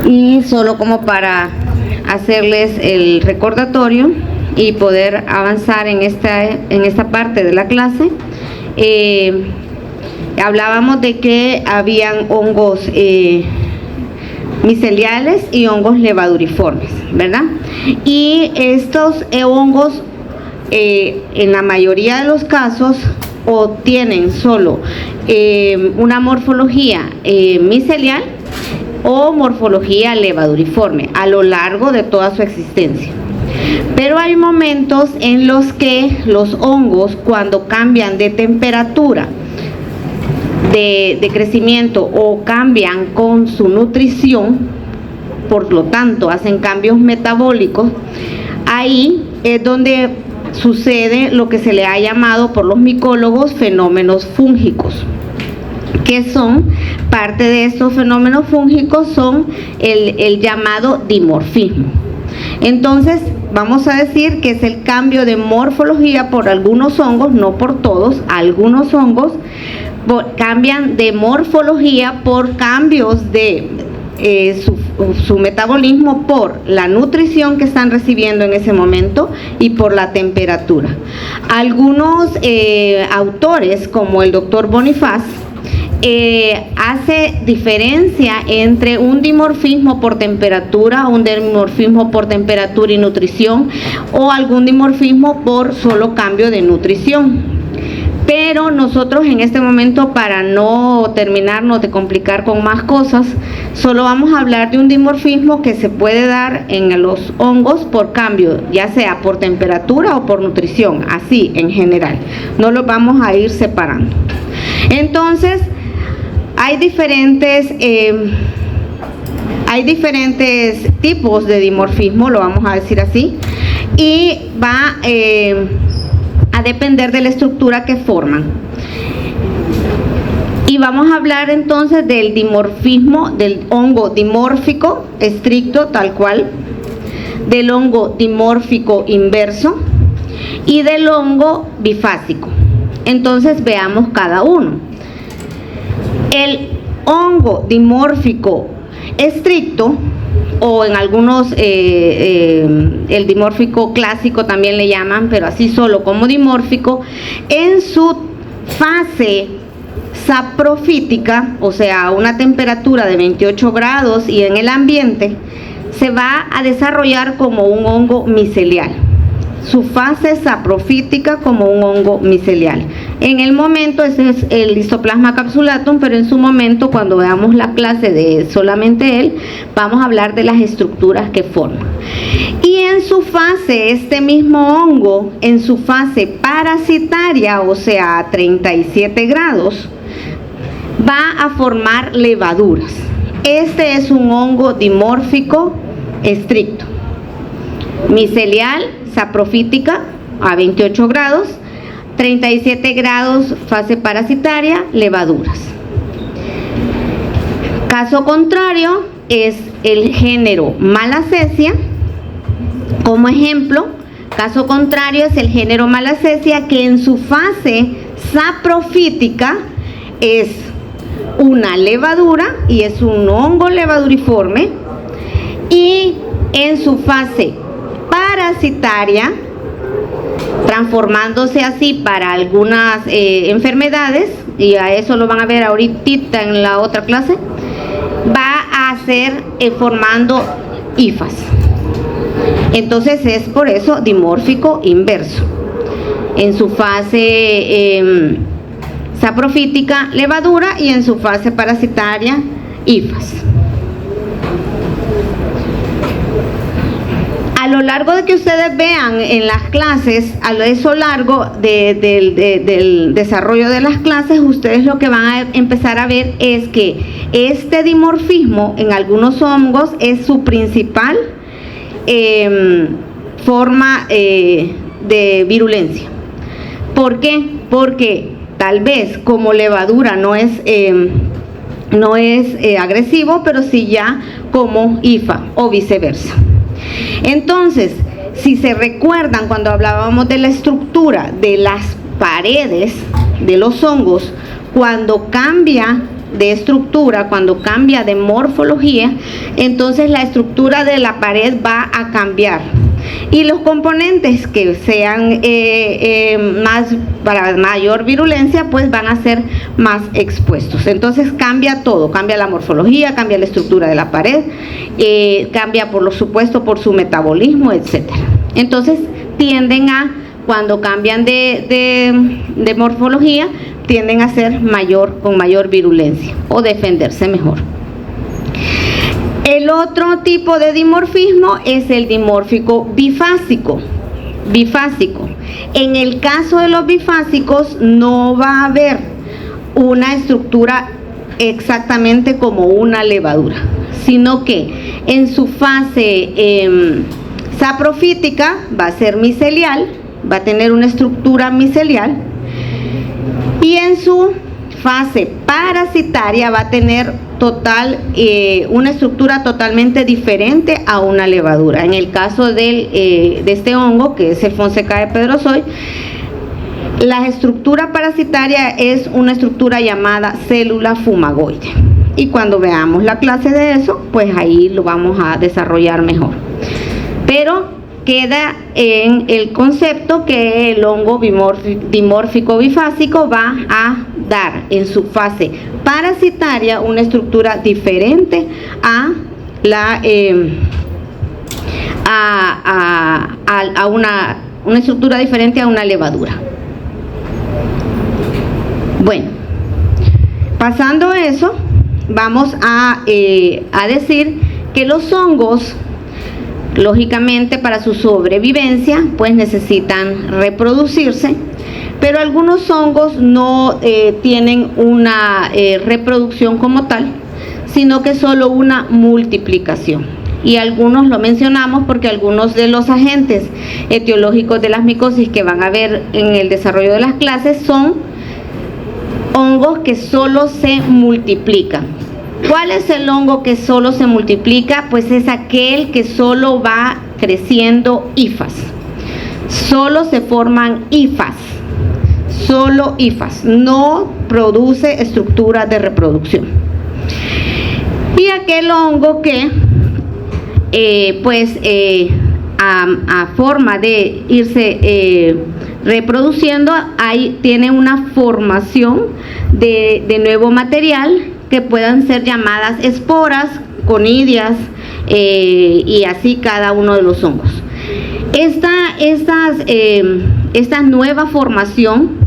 Y solo como para hacerles el recordatorio y poder avanzar en esta parte de la clase, hablábamos de que habían hongos miceliales y hongos levaduriformes, ¿verdad? Y estos hongos en la mayoría de los casos o tienen solo una morfología micelial o morfología levaduriforme a lo largo de toda su existencia. Pero hay momentos en los que los hongos, cuando cambian de temperatura, de crecimiento o cambian con su nutrición, por lo tanto hacen cambios metabólicos, ahí es donde sucede lo que se le ha llamado por los micólogos fenómenos fúngicos. Que son, parte de estos fenómenos fúngicos son el llamado dimorfismo. Entonces, vamos a decir que es el cambio de morfología por algunos hongos, no por todos, algunos hongos cambian de morfología por cambios de su metabolismo, por la nutrición que están recibiendo en ese momento y por la temperatura. Algunos autores, como el doctor Bonifaz, hace diferencia entre un dimorfismo por temperatura, un dimorfismo por temperatura y nutrición, o algún dimorfismo por solo cambio de nutrición. Pero nosotros en este momento, para no terminarnos de complicar con más cosas, solo vamos a hablar de un dimorfismo que se puede dar en los hongos por cambio, ya sea por temperatura o por nutrición, así en general. No los vamos a ir separando. Entonces, hay diferentes tipos de dimorfismo, lo vamos a decir así, y va a depender de la estructura que forman. Y vamos a hablar entonces del dimorfismo, del hongo dimórfico estricto, tal cual, del hongo dimórfico inverso y del hongo bifásico. Entonces veamos cada uno. El hongo dimórfico estricto, o en algunos el dimórfico clásico también le llaman, pero así solo como dimórfico, en su fase saprofítica, o sea, a una temperatura de 28 grados y en el ambiente, se va a desarrollar como un hongo micelial. Su fase saprofítica como un hongo micelial. En el momento, ese es el Histoplasma capsulatum, pero en su momento, cuando veamos la clase de solamente él, vamos a hablar de las estructuras que forman. Y en su fase, este mismo hongo, en su fase parasitaria, o sea, a 37 grados, va a formar levaduras. Este es un hongo dimórfico estricto. Micelial, saprofítica, a 28 grados, 37 grados, fase parasitaria, levaduras. Caso contrario es el género Malassezia. Como ejemplo, caso contrario es el género Malassezia, que en su fase saprofítica es una levadura y es un hongo levaduriforme, y en su fase parasitaria, transformándose así para algunas enfermedades, y a eso lo van a ver ahorita en la otra clase, va a ser formando hifas. Entonces es por eso dimórfico inverso. En su fase saprofítica, levadura, y en su fase parasitaria, hifas. A lo largo de que ustedes vean en las clases, a lo largo del desarrollo de las clases, ustedes lo que van a empezar a ver es que este dimorfismo en algunos hongos es su principal forma de virulencia. ¿Por qué? Porque tal vez como levadura no es agresivo, pero sí ya como hifa o viceversa. Entonces, si se recuerdan cuando hablábamos de la estructura de las paredes de los hongos, cuando cambia de estructura, cuando cambia de morfología, entonces la estructura de la pared va a cambiar. Y los componentes que sean para mayor virulencia, pues van a ser más expuestos. Entonces cambia todo, cambia la morfología, cambia la estructura de la pared, cambia por supuesto por su metabolismo, etcétera. Entonces tienden a, cuando cambian de morfología, tienden a ser con mayor virulencia o defenderse mejor. El otro tipo de dimorfismo es el dimórfico bifásico. En el caso de los bifásicos no va a haber una estructura exactamente como una levadura, sino que en su fase saprofítica va a ser micelial, va a tener una estructura micelial, y en su fase parasitaria va a tener una estructura totalmente diferente a una levadura. En el caso de este hongo, que es el Fonsecae pedrozoy, la estructura parasitaria es una estructura llamada célula fumagoide. Y cuando veamos la clase de eso, pues ahí lo vamos a desarrollar mejor. Pero queda en el concepto que el hongo dimórfico bifásico va a dar en su fase parasitaria una estructura diferente a una estructura diferente a una levadura. Bueno, pasando eso, vamos a decir que los hongos, lógicamente, para su sobrevivencia, pues necesitan reproducirse, pero algunos hongos no tienen una reproducción como tal, sino que solo una multiplicación. Y algunos lo mencionamos porque algunos de los agentes etiológicos de las micosis que van a ver en el desarrollo de las clases son hongos que solo se multiplican. ¿Cuál es el hongo que solo se multiplica? Pues es aquel que solo va creciendo hifas. Solo se forman hifas. Solo hifas. No produce estructuras de reproducción. Y aquel hongo que, a forma de irse reproduciendo, ahí tiene una formación de nuevo material, que puedan ser llamadas esporas, conidias, y así cada uno de los hongos. Esta nueva formación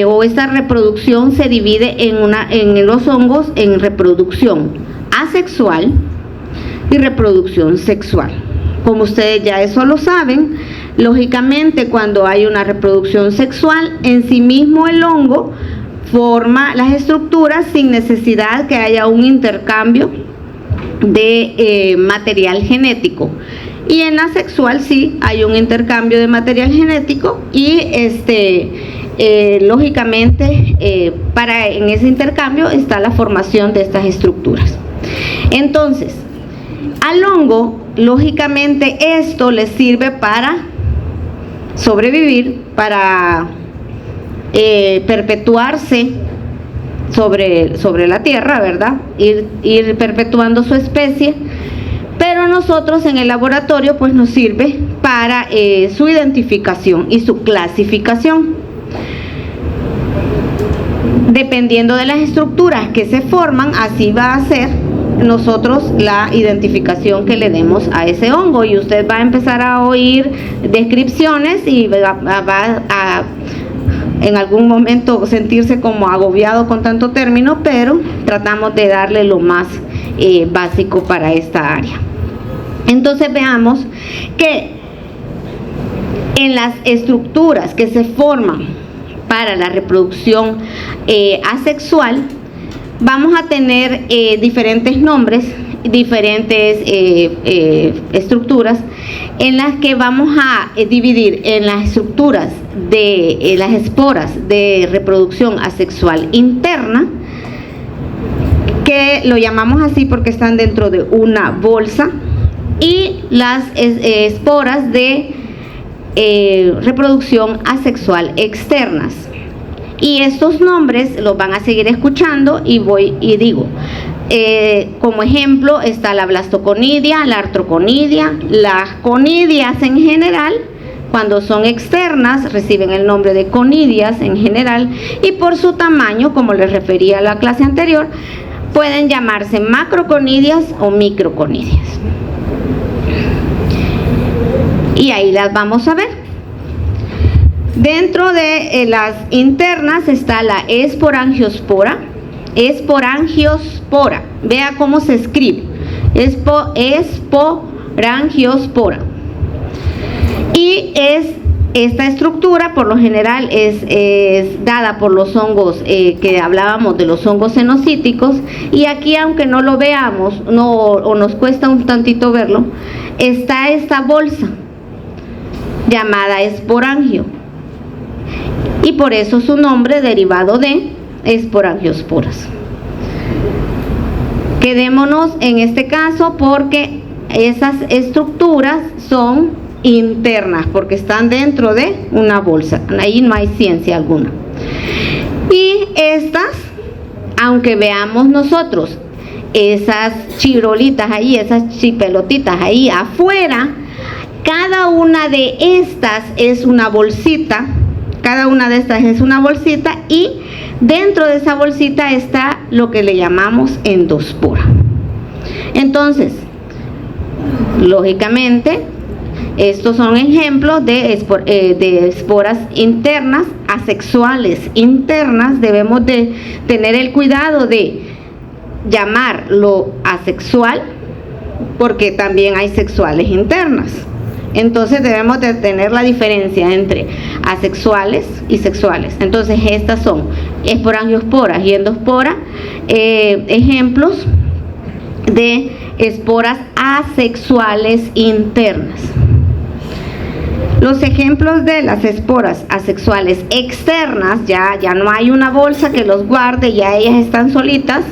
o esta reproducción se divide en los hongos en reproducción asexual y reproducción sexual. Como ustedes ya eso lo saben, lógicamente cuando hay una reproducción sexual, en sí mismo el hongo forma las estructuras sin necesidad que haya un intercambio de material genético. Y en la sexual sí hay un intercambio de material genético y lógicamente en ese intercambio está la formación de estas estructuras. Entonces, al hongo, lógicamente esto le sirve para sobrevivir, para perpetuarse sobre la tierra, ¿verdad? Ir perpetuando su especie, pero nosotros en el laboratorio pues nos sirve para su identificación y su clasificación. Dependiendo de las estructuras que se forman, así va a ser nosotros la identificación que le demos a ese hongo, y usted va a empezar a oír descripciones y va a en algún momento sentirse como agobiado con tanto término, pero tratamos de darle lo más básico para esta área. Entonces veamos que en las estructuras que se forman para la reproducción asexual, vamos a tener diferentes nombres, diferentes estructuras, en las que vamos a dividir en las estructuras de las esporas de reproducción asexual interna, que lo llamamos así porque están dentro de una bolsa, y las esporas de reproducción asexual externas. Y estos nombres los van a seguir escuchando y digo, como ejemplo está la blastoconidia, la artroconidia, las conidias en general. Cuando son externas reciben el nombre de conidias en general, y por su tamaño, como les refería a la clase anterior, pueden llamarse macroconidias o microconidias. Y ahí las vamos a ver. Dentro de las internas está la esporangiospora. Esporangiospora, vea cómo se escribe. Esporangiospora. Y esta estructura por lo general es dada por los hongos que hablábamos de los hongos cenocíticos, y aquí, aunque no lo veamos o nos cuesta un tantito verlo, está esta bolsa llamada esporangio, y por eso su nombre derivado de esporangiosporas. Quedémonos en este caso porque esas estructuras son internas, porque están dentro de una bolsa, ahí no hay ciencia alguna. Y estas, aunque veamos nosotros esas chirolitas ahí, esas chipelotitas ahí afuera, cada una de estas es una bolsita, y dentro de esa bolsita está lo que le llamamos endospora. Entonces, lógicamente, estos son ejemplos de esporas internas, asexuales internas. Debemos de tener el cuidado de llamarlo asexual, porque también hay sexuales internas. Entonces debemos de tener la diferencia entre asexuales y sexuales. Entonces estas son esporangiosporas y endospora, ejemplos de esporas asexuales internas. Los ejemplos de las esporas asexuales externas, ya no hay una bolsa que los guarde, ya ellas están solitas,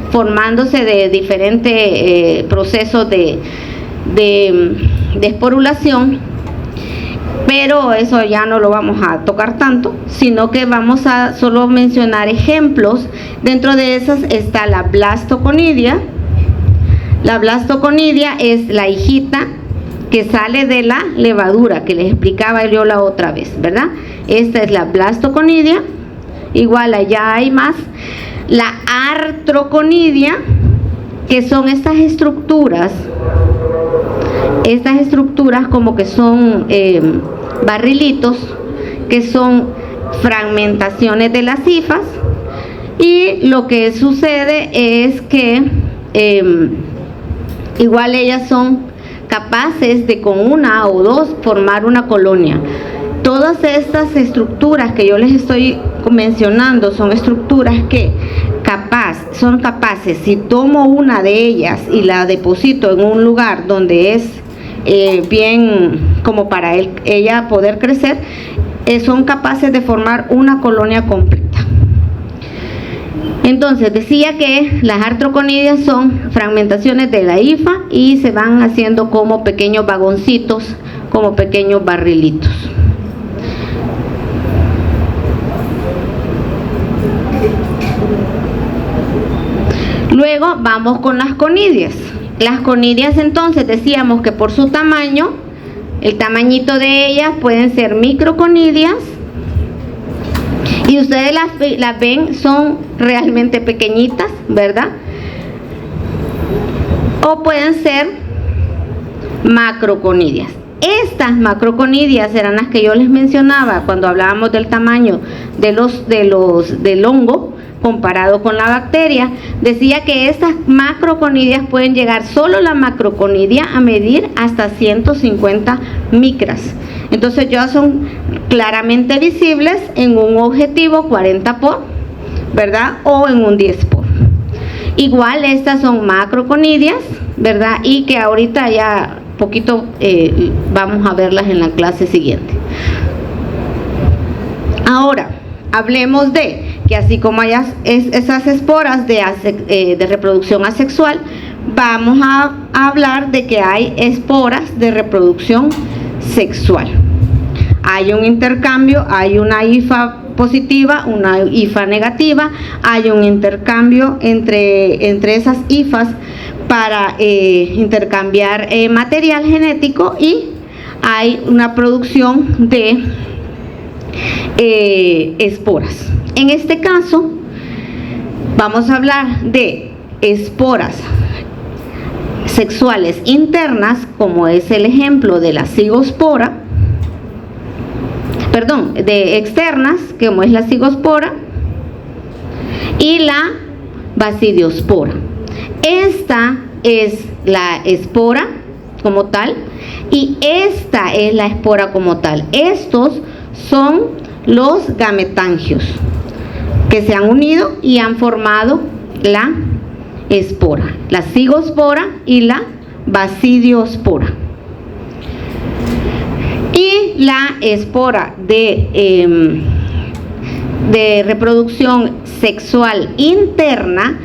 formándose de diferentes procesos de esporulación, pero eso ya no lo vamos a tocar tanto, sino que vamos a solo mencionar ejemplos. Dentro de esas está la blastoconidia. La blastoconidia es la hijita que sale de la levadura, que les explicaba yo la otra vez, ¿verdad? Esta es la blastoconidia. Igual allá hay más. La artroconidia, que son estas estructuras como que son barrilitos, que son fragmentaciones de las hifas, y lo que sucede es que igual ellas son capaces de con una o dos formar una colonia. Todas estas estructuras que yo les estoy mencionando son estructuras que son capaces, si tomo una de ellas y la deposito en un lugar donde es bien como para ella poder crecer, son capaces de formar una colonia completa. Entonces decía que las artroconidias son fragmentaciones de la hifa y se van haciendo como pequeños vagoncitos, como pequeños barrilitos. Luego vamos con las conidias. Las conidias, entonces, decíamos que por su tamaño, el tamañito de ellas pueden ser microconidias, y ustedes las ven, son realmente pequeñitas, ¿verdad? O pueden ser macroconidias. Estas macroconidias eran las que yo les mencionaba cuando hablábamos del tamaño del hongo comparado con la bacteria. Decía que estas macroconidias pueden llegar, solo la macroconidia, a medir hasta 150 micras. Entonces ya son claramente visibles en un objetivo 40 por, ¿verdad? O en un 10 por. Igual estas son macroconidias, ¿verdad? Y que ahorita ya poquito vamos a verlas en la clase siguiente. Ahora, hablemos de que así como hay esas esporas de reproducción asexual, vamos a hablar de que hay esporas de reproducción sexual. Hay un intercambio, hay una hifa positiva, una hifa negativa, hay un intercambio entre esas hifas para intercambiar material genético y hay una producción de esporas. En este caso vamos a hablar de esporas sexuales internas, como es el ejemplo de la cigospora, de externas, como es la cigospora, y la basidiospora. Esta es la espora como tal y esta es la espora como tal. Estos son los gametangios que se han unido y han formado la espora, la cigospora y la basidiospora. Y la espora de reproducción sexual interna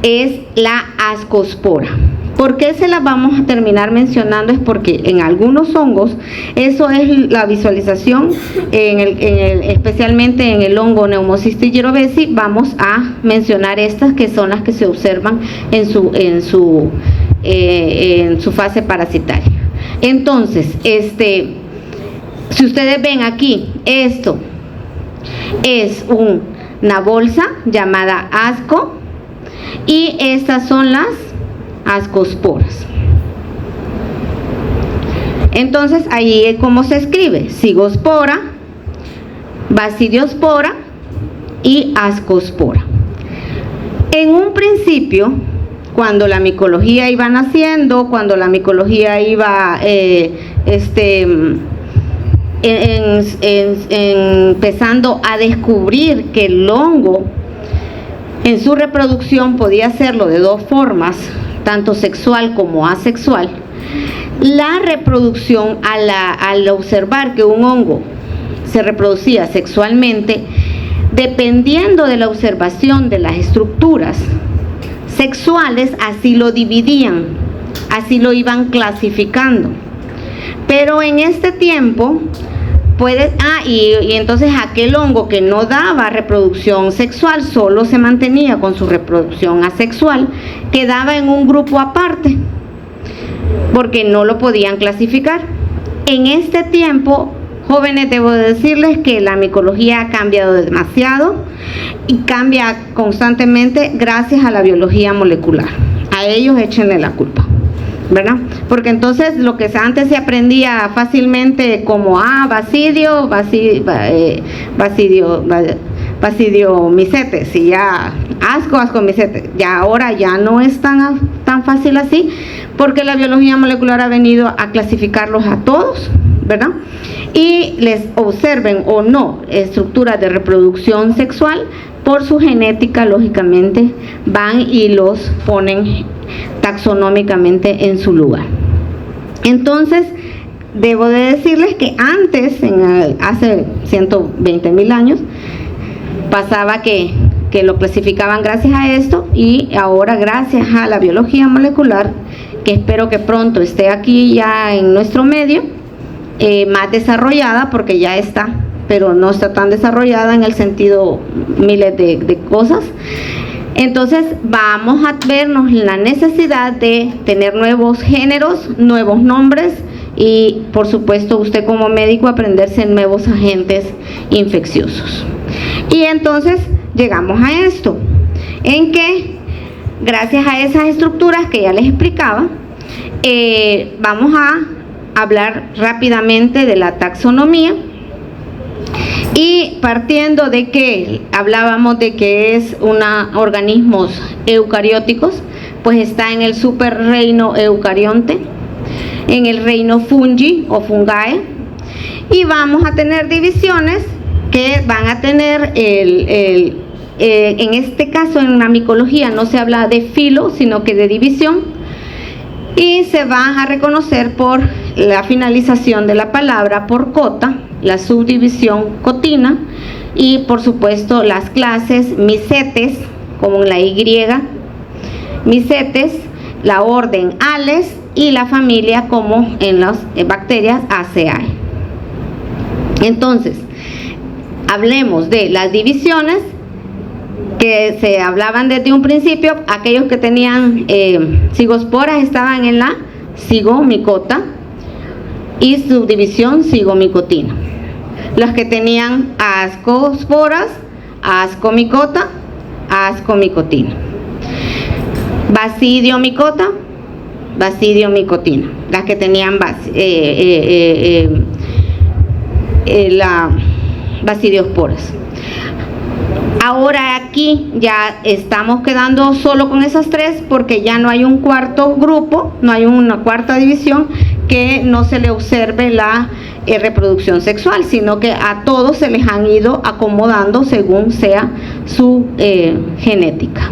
es la ascospora. ¿Por qué se las vamos a terminar mencionando? Es porque en algunos hongos, eso es la visualización, especialmente en el hongo Pneumocystis jirovecii, vamos a mencionar estas que son las que se observan en su fase parasitaria. Entonces, si ustedes ven aquí, esto es una bolsa llamada asco y estas son las ascosporas. Entonces ahí es como se escribe: cigospora, basidiospora y ascospora. En un principio, cuando la micología iba naciendo, cuando la micología iba empezando a descubrir que el hongo en su reproducción podía hacerlo de dos formas, tanto sexual como asexual, la reproducción, al observar que un hongo se reproducía sexualmente, dependiendo de la observación de las estructuras sexuales, así lo dividían, así lo iban clasificando. Pero en este tiempo y entonces aquel hongo que no daba reproducción sexual, solo se mantenía con su reproducción asexual, quedaba en un grupo aparte, porque no lo podían clasificar. En este tiempo, jóvenes, debo decirles que la micología ha cambiado demasiado y cambia constantemente gracias a la biología molecular. A ellos échenle la culpa, ¿verdad? Porque entonces lo que antes se aprendía fácilmente como basidiomycetes y ya ascomycetes, ya ahora ya no es tan fácil así, porque la biología molecular ha venido a clasificarlos a todos, ¿verdad? Y les observen o no estructuras de reproducción sexual, por su genética, lógicamente, van y los ponen taxonómicamente en su lugar. Entonces, debo de decirles que antes, hace 120.000 años, pasaba que lo clasificaban gracias a esto, y ahora gracias a la biología molecular, que espero que pronto esté aquí ya en nuestro medio, más desarrollada, porque ya está, pero no está tan desarrollada en el sentido miles de cosas. Entonces vamos a vernos la necesidad de tener nuevos géneros, nuevos nombres y por supuesto usted como médico aprenderse nuevos agentes infecciosos. Y entonces llegamos a esto, en que gracias a esas estructuras que ya les explicaba, vamos a hablar rápidamente de la taxonomía. Y partiendo de que hablábamos de que es organismos eucarióticos, pues está en el superreino eucarionte, en el reino fungi o fungae, y vamos a tener divisiones que van a tener en este caso en la micología no se habla de filo, sino que de división, y se va a reconocer por la finalización de la palabra por cota, la subdivisión cotina, y por supuesto las clases micetes, como en la Y, micetes, la orden Ales y la familia como en las bacterias Aceae. Entonces, hablemos de las divisiones que se hablaban desde un principio. Aquellos que tenían cigosporas estaban en la cigomicota y subdivisión cigomicotina. Los que tenían ascosporas, ascomicota, ascomicotina. Basidiomicota, basidiomicotina. Las que tenían la basidiosporas. Ahora aquí ya estamos quedando solo con esas tres, porque ya no hay un cuarto grupo, no hay una cuarta división que no se le observe la reproducción sexual, sino que a todos se les han ido acomodando según sea su genética.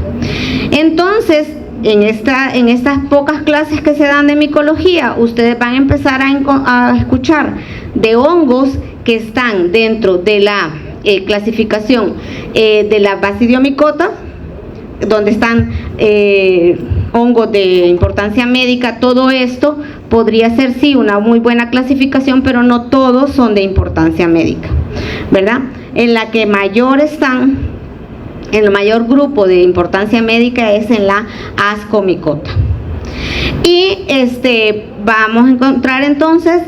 Entonces, en estas pocas clases que se dan de micología, ustedes van a empezar a escuchar de hongos que están dentro de la clasificación de la basidiomicota, donde están hongos de importancia médica. Todo esto podría ser sí una muy buena clasificación, pero no todos son de importancia médica, ¿verdad? En la que mayor están, en el mayor grupo de importancia médica es en la ascomicota. Y vamos a encontrar entonces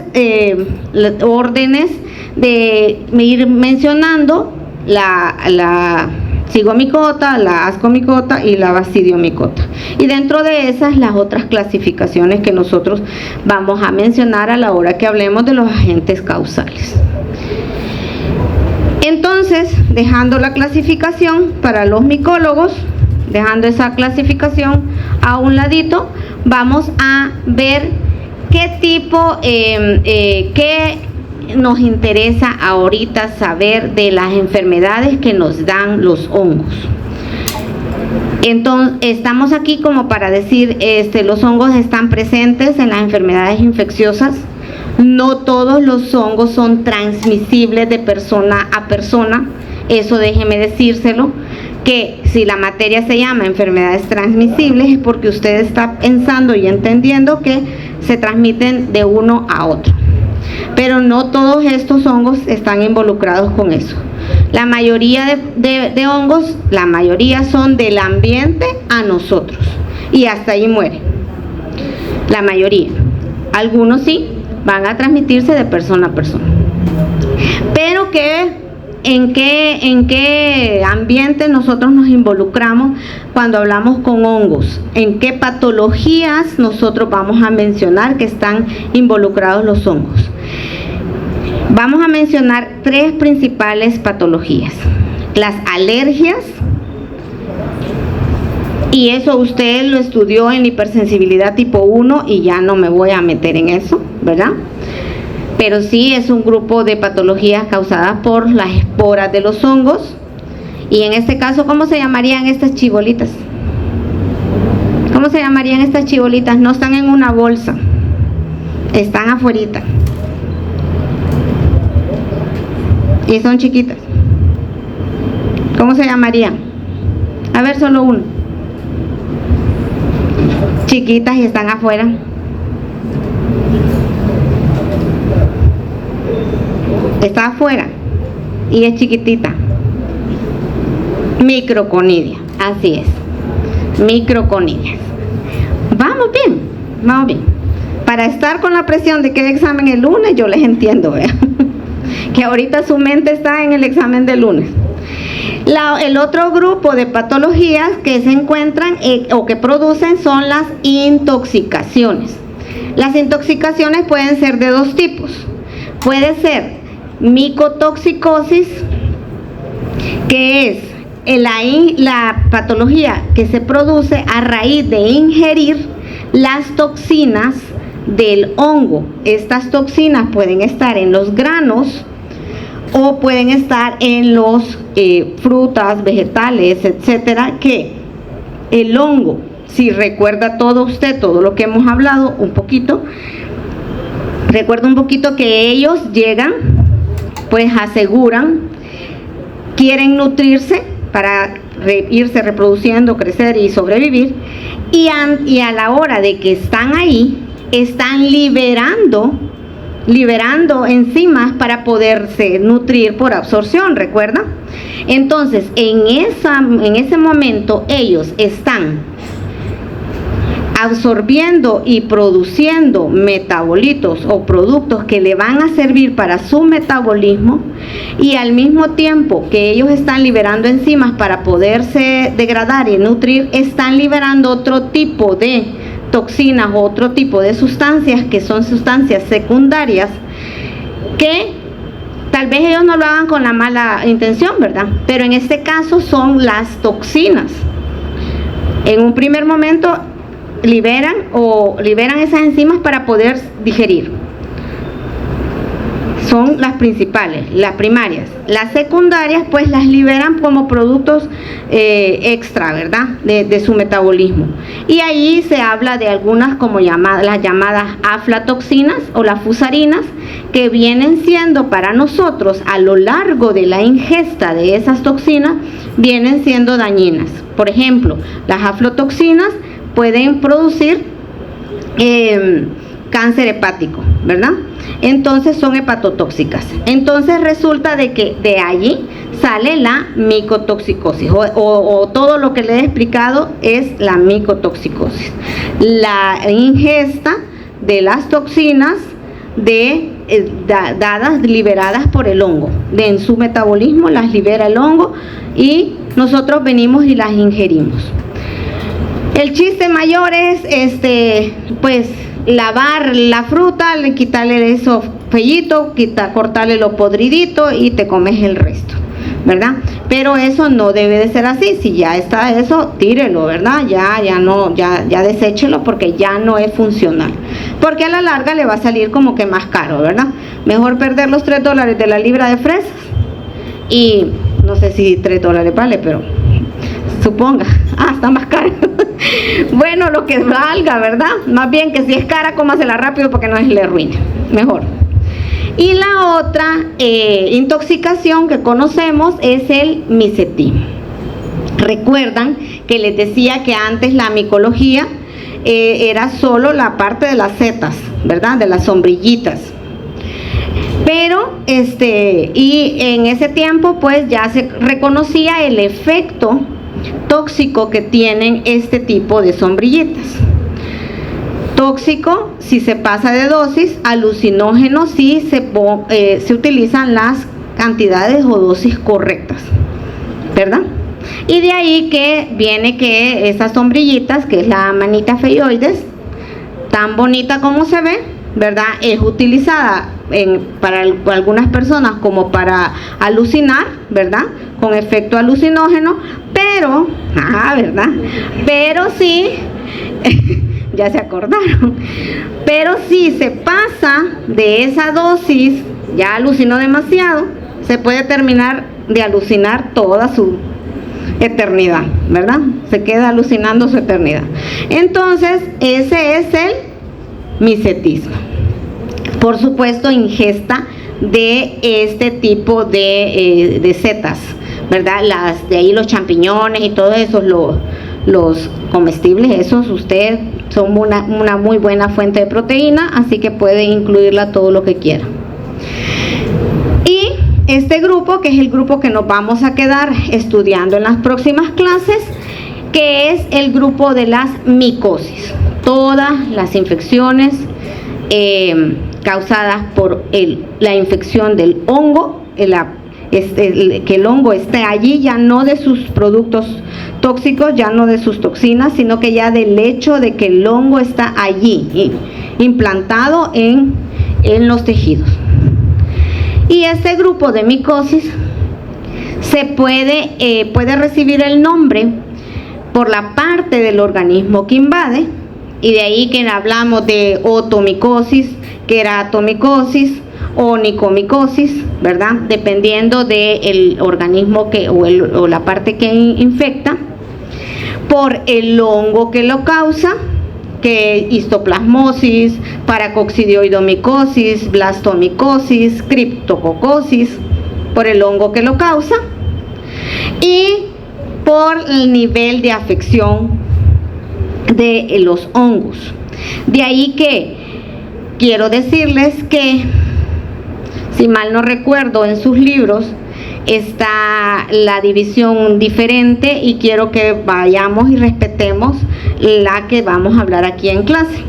órdenes de ir mencionando la cigomicota, la ascomicota y la basidiomicota. Y dentro de esas, las otras clasificaciones que nosotros vamos a mencionar a la hora que hablemos de los agentes causales. Entonces, dejando la clasificación para los micólogos, dejando esa clasificación a un ladito, vamos a ver qué tipo, qué nos interesa ahorita saber de las enfermedades que nos dan los hongos. Entonces, estamos aquí como para decir, los hongos están presentes en las enfermedades infecciosas. No todos los hongos son transmisibles de persona a persona. Eso déjeme decírselo, que si la materia se llama enfermedades transmisibles es porque usted está pensando y entendiendo que se transmiten de uno a otro. Pero no todos estos hongos están involucrados con eso. La mayoría de hongos, la mayoría son del ambiente a nosotros, y hasta ahí muere. La mayoría. Algunos sí van a transmitirse de persona a persona. Pero ¿en qué ambiente nosotros nos involucramos cuando hablamos con hongos? ¿En qué patologías nosotros vamos a mencionar que están involucrados los hongos? Vamos a mencionar tres principales patologías: las alergias, y eso usted lo estudió en hipersensibilidad tipo 1 y ya no me voy a meter en eso, ¿verdad? Pero sí es un grupo de patologías causadas por las esporas de los hongos. Y en este caso, ¿cómo se llamarían estas chibolitas? ¿Cómo se llamarían estas chibolitas? No están en una bolsa, están afuerita y son chiquitas. ¿Cómo se llamarían? A ver, solo uno. Chiquitas y están afuera. Está afuera y es chiquitita. Microconidia, así es, microconidias. Vamos bien, vamos bien. Para estar con la presión de que el examen el lunes, yo les entiendo, ¿verdad? Que ahorita su mente está en el examen del lunes. El otro grupo de patologías que se encuentran o que producen son las intoxicaciones. Las intoxicaciones pueden ser de dos tipos. Puede ser micotoxicosis, que es la patología que se produce a raíz de ingerir las toxinas del hongo. Estas toxinas pueden estar en los granos o pueden estar en los frutas, vegetales, etcétera, que el hongo, si recuerda todo lo que hemos hablado un poquito, recuerda un poquito que ellos llegan, pues aseguran, quieren nutrirse para irse reproduciendo, crecer y sobrevivir, y a la hora de que están ahí, están liberando liberando enzimas para poderse nutrir por absorción, ¿recuerda? Entonces, en ese momento ellos están absorbiendo y produciendo metabolitos o productos que le van a servir para su metabolismo, y al mismo tiempo que ellos están liberando enzimas para poderse degradar y nutrir, están liberando otro tipo de toxinas o otro tipo de sustancias que son sustancias secundarias, que tal vez ellos no lo hagan con la mala intención, ¿verdad? Pero en este caso son las toxinas. En un primer momento liberan esas enzimas para poder digerir. Son las principales, las primarias. Las secundarias pues las liberan como productos extra, ¿verdad? De su metabolismo. Y ahí se habla de algunas como las llamadas aflatoxinas o las fusarinas, que vienen siendo para nosotros a lo largo de la ingesta de esas toxinas, vienen siendo dañinas. Por ejemplo, las aflatoxinas pueden producir cáncer hepático, ¿verdad? Entonces son hepatotóxicas. Entonces resulta de que de allí sale la micotoxicosis o todo lo que le he explicado es la micotoxicosis, la ingesta de las toxinas liberadas por el hongo. En su metabolismo las libera el hongo y nosotros venimos y las ingerimos. El chiste mayor es pues lavar la fruta, quitarle eso fellito, cortarle lo podridito y te comes el resto, ¿verdad? Pero eso no debe de ser así. Si ya está eso, tírelo, ¿verdad? Ya deséchelo, porque ya no es funcional, porque a la larga le va a salir como que más caro, ¿verdad? Mejor perder los $3 de la libra de fresas, y no sé si $3 vale, pero suponga, está más caro. Bueno, lo que valga, ¿verdad? Más bien que si es cara, cómasela rápido porque no se le arruine, mejor. Y la otra intoxicación que conocemos es el micetismo. Recuerdan que les decía que antes la micología era solo la parte de las setas, ¿verdad? De las sombrillitas. Pero y en ese tiempo pues ya se reconocía el efecto tóxico que tienen este tipo de sombrillitas. Tóxico si se pasa de dosis, alucinógeno si se utilizan las cantidades o dosis correctas, ¿verdad? Y de ahí que viene que esas sombrillitas, que es la manita feioides, tan bonita como se ve, ¿verdad? Es utilizada para algunas personas como para alucinar, ¿verdad? Con efecto alucinógeno, pero, ¿verdad? Pero sí, ya se acordaron, pero si se pasa de esa dosis, ya alucinó demasiado, se puede terminar de alucinar toda su eternidad, ¿verdad? Se queda alucinando su eternidad. Entonces, ese es el micetismo. Por supuesto, ingesta de este tipo de setas, ¿verdad? De ahí los champiñones y todos esos, los comestibles, esos ustedes son una muy buena fuente de proteína, así que pueden incluirla todo lo que quieran. Y este grupo, que es el grupo que nos vamos a quedar estudiando en las próximas clases, que es el grupo de las micosis, todas las infecciones causadas por la infección del hongo, que el hongo esté allí, ya no de sus productos tóxicos, ya no de sus toxinas, sino que ya del hecho de que el hongo está allí, implantado en los tejidos. Y este grupo de micosis puede recibir el nombre por la parte del organismo que invade, y de ahí que hablamos de otomicosis, queratomicosis o nicomicosis, ¿verdad? Dependiendo del organismo o la parte que infecta, por el hongo que lo causa, que histoplasmosis, paracoccidioidomicosis, blastomicosis, criptococosis, por el hongo que lo causa, y por el nivel de afección de los hongos. De ahí que quiero decirles que, si mal no recuerdo, en sus libros está la división diferente y quiero que vayamos y respetemos la que vamos a hablar aquí en clase.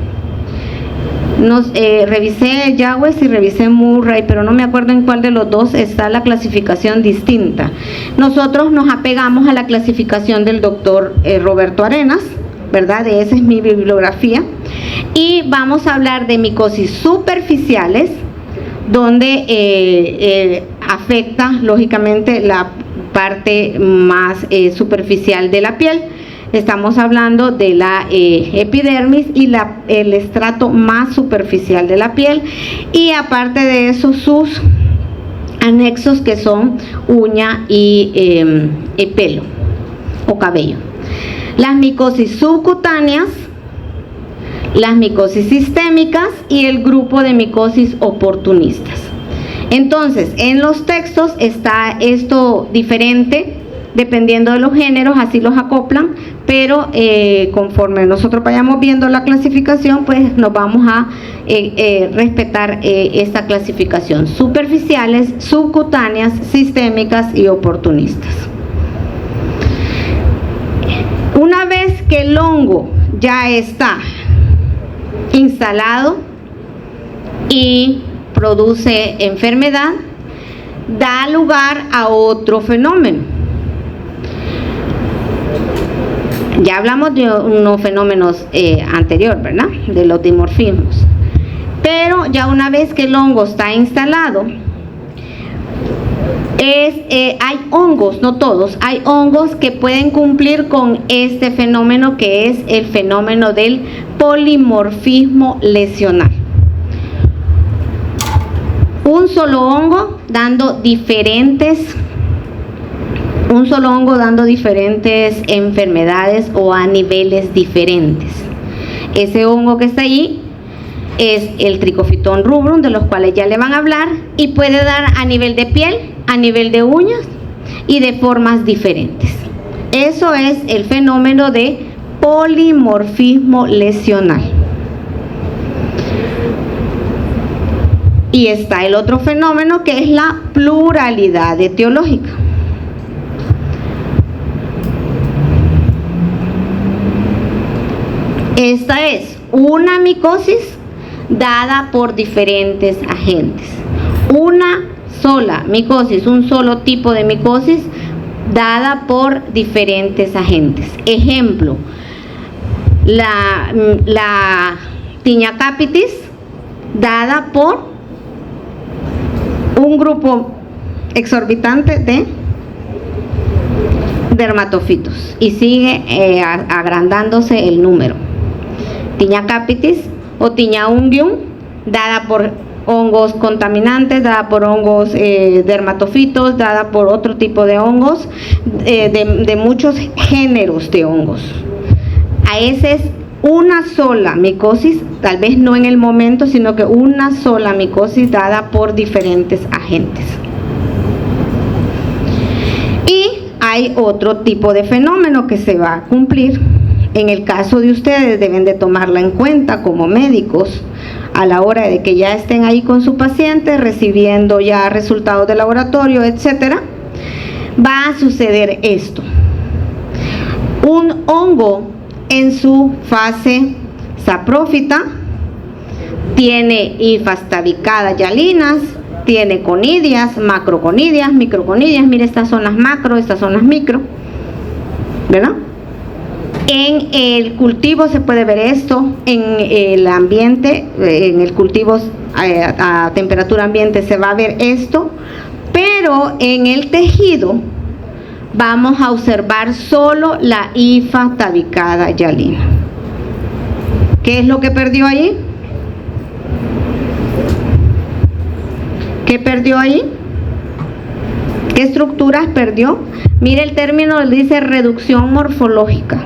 Revisé Yagüez y revisé Murray, pero no me acuerdo en cuál de los dos está la clasificación distinta. Nosotros nos apegamos a la clasificación del doctor Roberto Arenas, ¿verdad? Esa es mi bibliografía. Y vamos a hablar de micosis superficiales, donde afecta lógicamente la parte más superficial de la piel. Estamos hablando de la epidermis y el estrato más superficial de la piel, y aparte de eso sus anexos, que son uña y pelo o cabello. Las micosis subcutáneas, las micosis sistémicas y el grupo de micosis oportunistas. Entonces, en los textos está esto diferente dependiendo de los géneros, así los acoplan, pero conforme nosotros vayamos viendo la clasificación, pues nos vamos a respetar esta clasificación: superficiales, subcutáneas, sistémicas y oportunistas. Una vez que el hongo ya está instalado y produce enfermedad, da lugar a otro fenómeno. Ya hablamos de unos fenómenos anteriores, ¿verdad? De los dimorfismos. Pero ya una vez que el hongo está instalado, hay hongos, no todos, hay hongos que pueden cumplir con este fenómeno, que es el fenómeno del polimorfismo lesional. Un solo hongo dando diferentes enfermedades o a niveles diferentes. Ese hongo que está ahí es el Trichophyton rubrum, de los cuales ya le van a hablar, y puede dar a nivel de piel, a nivel de uñas y de formas diferentes. Eso es el fenómeno de polimorfismo lesional. Y está el otro fenómeno, que es la pluralidad etiológica. Esta es una micosis dada por diferentes agentes. Una sola micosis, un solo tipo de micosis dada por diferentes agentes. Ejemplo, la Tinea capitis, dada por un grupo exorbitante de dermatofitos, y sigue agrandándose el número. Tinea capitis o Tinea unguium, dada por hongos contaminantes, dada por hongos dermatofitos, dada por otro tipo de hongos, de muchos géneros de hongos. A ese es una sola micosis, tal vez no en el momento, sino que una sola micosis dada por diferentes agentes. Y hay otro tipo de fenómeno que se va a cumplir. En el caso de ustedes, deben de tomarla en cuenta como médicos a la hora de que ya estén ahí con su paciente, recibiendo ya resultados de laboratorio, etcétera. Va a suceder esto: un hongo en su fase saprófita tiene hifas tabicadas yalinas, tiene conidias, macroconidias, microconidias. Mire, estas son las macro, estas son las micro, ¿verdad? En el cultivo se puede ver esto, en el ambiente, en el cultivo a temperatura ambiente se va a ver esto, pero en el tejido vamos a observar solo la hifa tabicada yalina. ¿Qué es lo que perdió ahí? ¿Qué perdió ahí? ¿Qué estructuras perdió? Mire, el término dice reducción morfológica.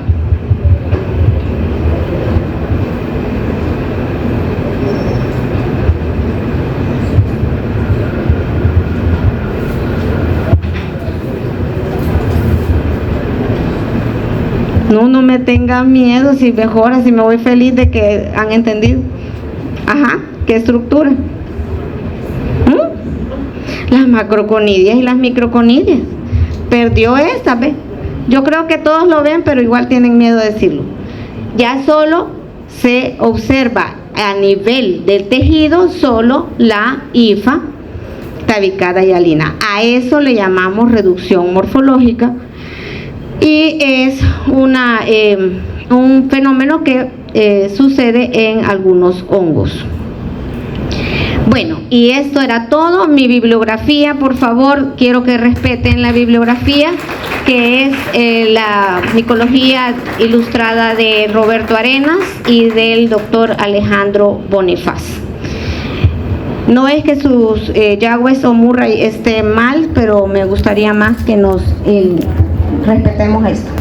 No me tengan miedo, si mejora, si me voy feliz de que han entendido. Ajá, ¿qué estructura? Las macroconidias y las microconidias. Perdió esta, ¿ve? Yo creo que todos lo ven, pero igual tienen miedo de decirlo. Ya solo se observa a nivel del tejido solo la hifa, tabicada y alina. A eso le llamamos reducción morfológica y es un fenómeno que sucede en algunos hongos. Bueno, y esto era todo. Mi bibliografía, por favor, quiero que respeten la bibliografía, que es la micología ilustrada de Roberto Arenas y del doctor Alejandro Bonifaz. No es que sus Yagües o Murray esté mal, pero me gustaría más que nos respetemos esto.